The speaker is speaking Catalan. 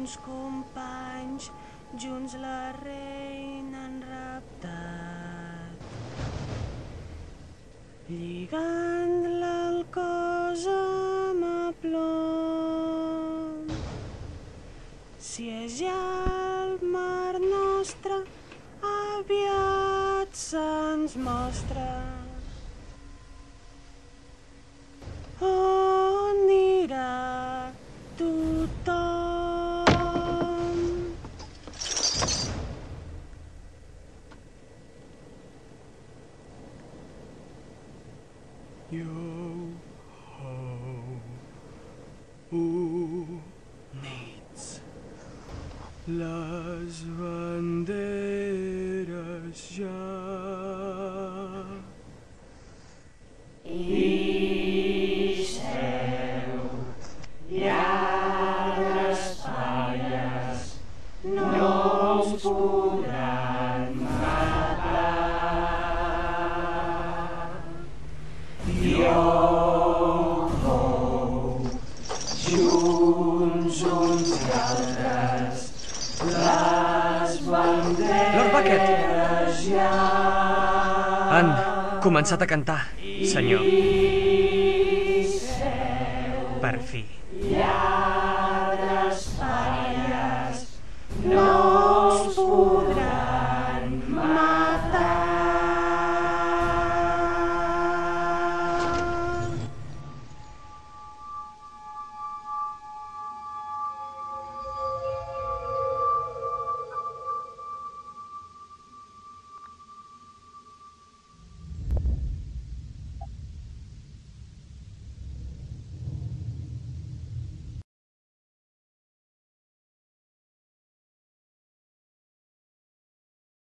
uns companys junts la reina han raptat, lligant-la el cos amb plom. Si és ja el mar nostre, aviat se'ns mostra. On anirà tothom? Yo-ho, nits, les banderes ja. Podran matar. Yo-ho, junts uns i altres, les banderes ja Han començat a cantar, senyor. Per fi.